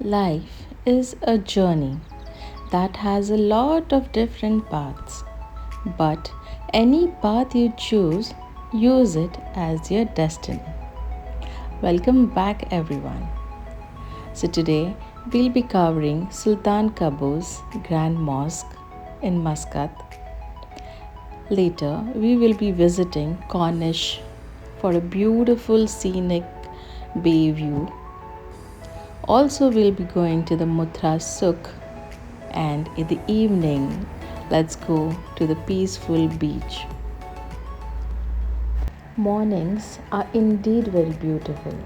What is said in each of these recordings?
Life is a journey that has a lot of different paths, but any path you choose, use it as your destiny. Welcome back, everyone. So, today we'll be covering Sultan Qaboos Grand Mosque in Muscat. Later, we will be visiting Corniche for a beautiful scenic bay view. Also, we'll be going to the Muttrah Souq, and in the evening, let's go to the peaceful beach. Mornings are indeed very beautiful,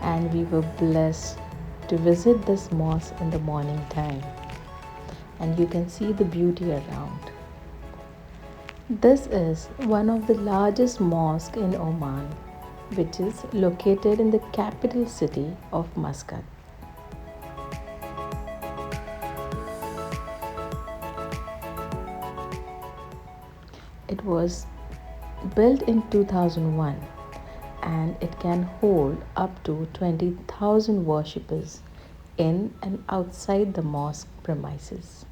and we were blessed to visit this mosque in the morning time, and you can see the beauty around. This is one of the largest mosques in Oman, which is located in the capital city of Muscat. It was built in 2001 and it can hold up to 20,000 worshippers in and outside the mosque premises.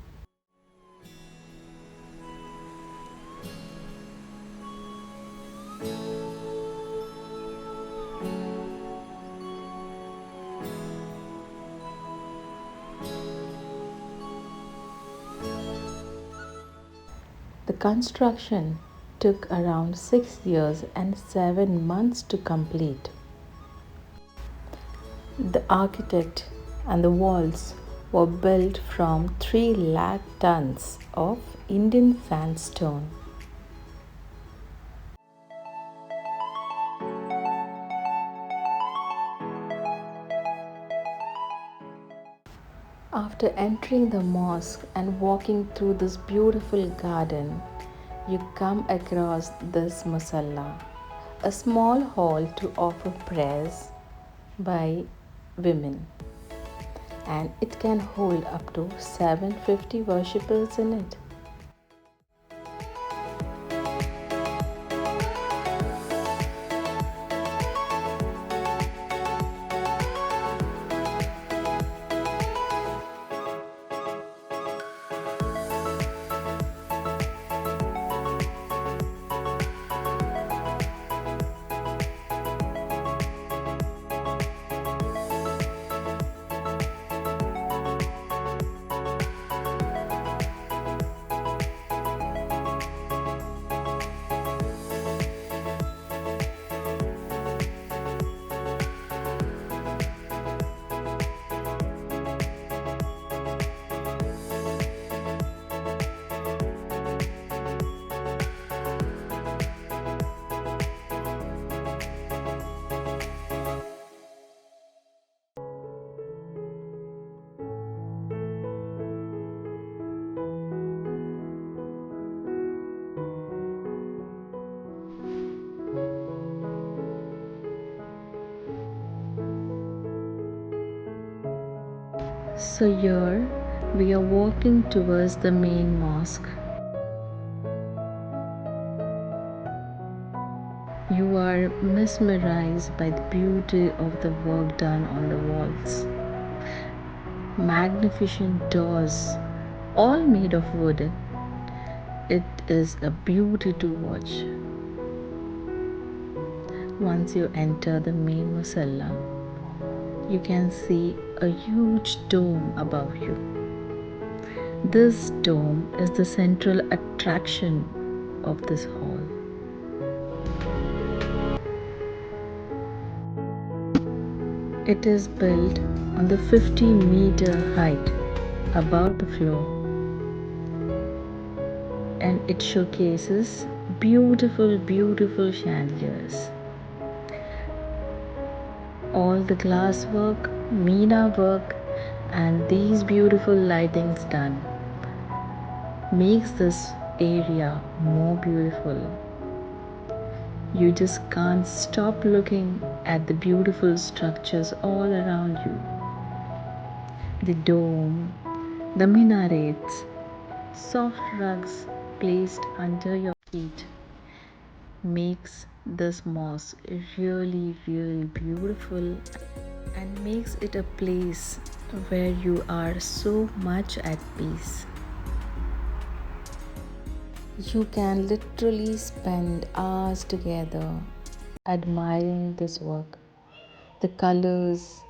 The construction took around 6 years and 7 months to complete. The architect and the walls were built from 3 lakh tons of Indian sandstone. After entering the mosque and walking through this beautiful garden, you come across this musalla, a small hall to offer prayers by women, and it can hold up to 750 worshippers in it. So here we are walking towards the main mosque. You are mesmerized by the beauty of the work done on the walls. Magnificent doors, all made of wood. It is a beauty to watch. Once you enter the main musalla, you can see a huge dome above you. This dome is the central attraction of this hall. It is built on the 50-meter height above the floor, and it showcases beautiful chandeliers. All the glass work, Meena work, and these beautiful lightings done makes this area more beautiful. You just can't stop looking at the beautiful structures all around you. The dome, the minarets, soft rugs placed under your feet makes this mosque really beautiful and makes it a place where you are so much at peace. You can literally spend hours together admiring this work. The colors,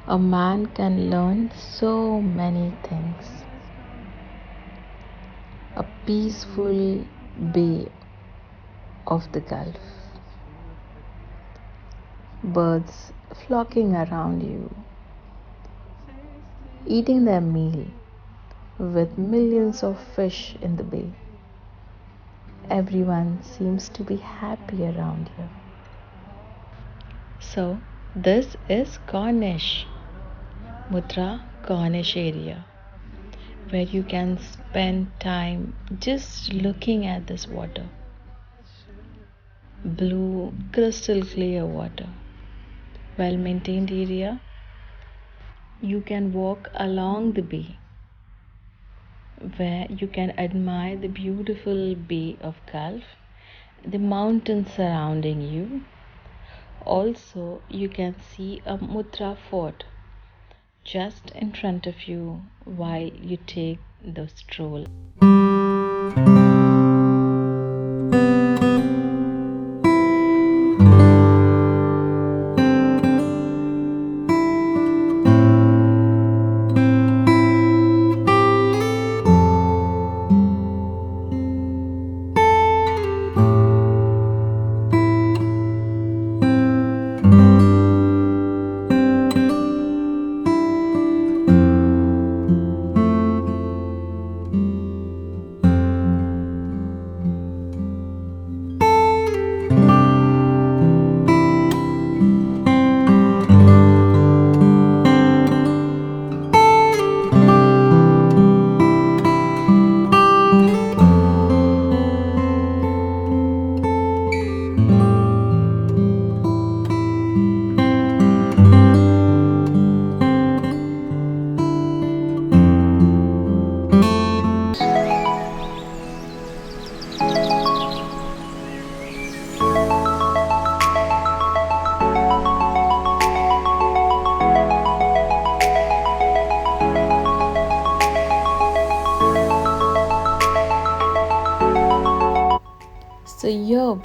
a man can learn so many things. A peaceful bay of the Gulf, birds flocking around you, eating their meal with millions of fish in the bay. Everyone seems to be happy around here. So, this is Corniche, Muttrah Corniche area, where you can spend time just looking at this water. Blue, crystal clear water. Well maintained area. You can walk along the bay, where you can admire the beautiful bay of Gulf, the mountains surrounding you. Also, you can see a Muttrah Fort just in front of you while you take the stroll.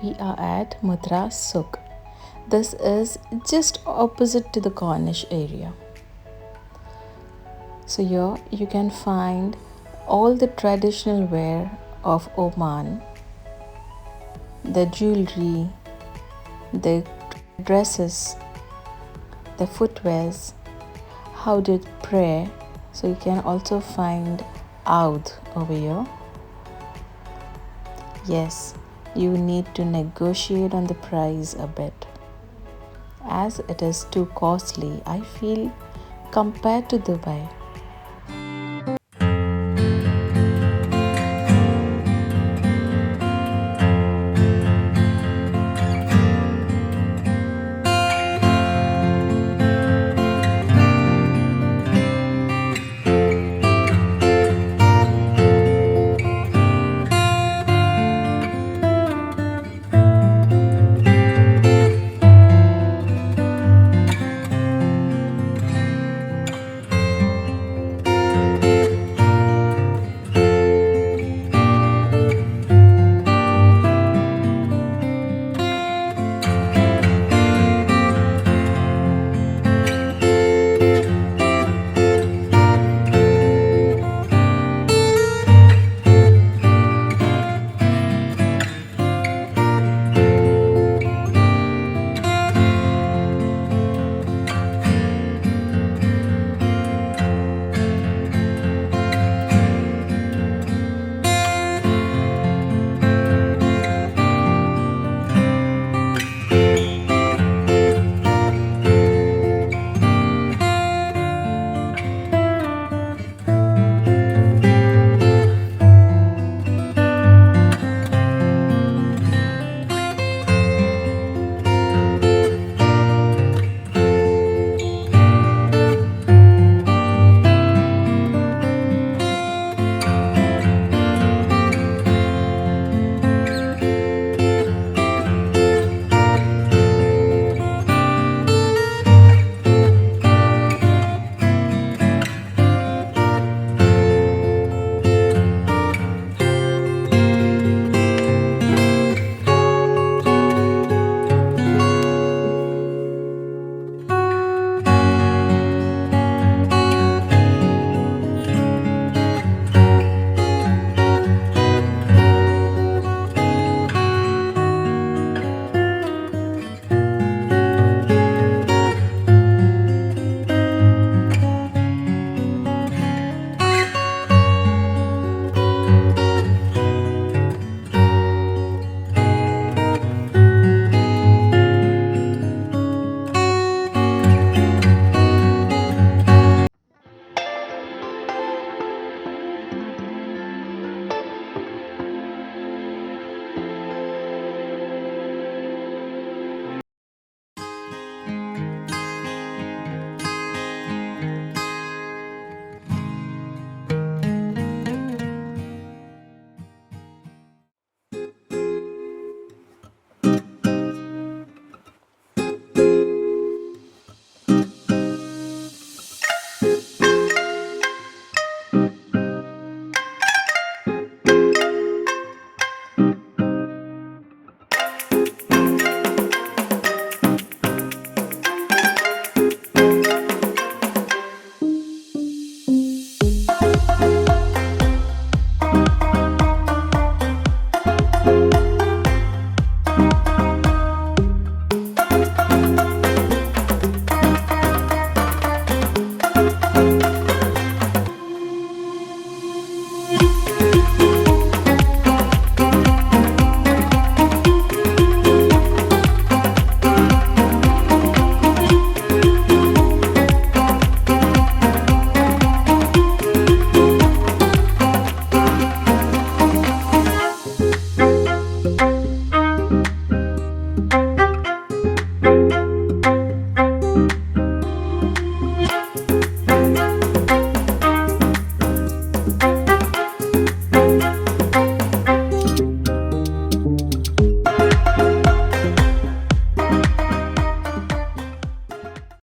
we are at Muttrah Souq. This is just opposite to the Corniche area. So here you can find all the traditional wear of Oman, the jewelry, the dresses, the footwears, how to pray. So you can also find oud over here. Yes, you need to negotiate on the price a bit, as it is too costly, I feel, compared to Dubai.